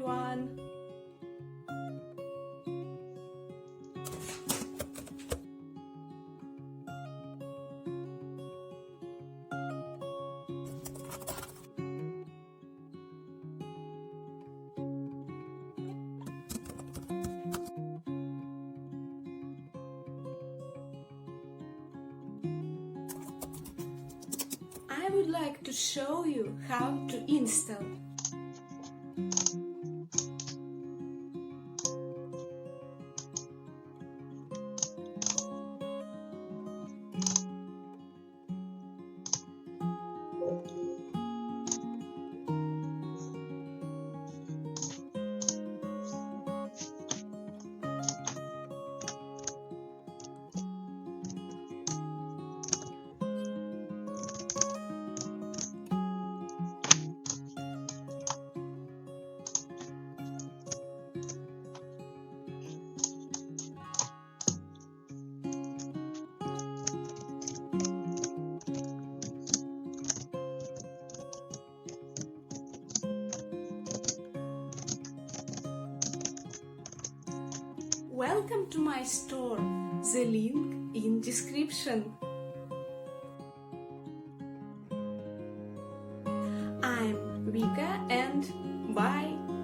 everyone! I would like to show you how to install. Welcome to my store, the link in description. I'm Vika and bye!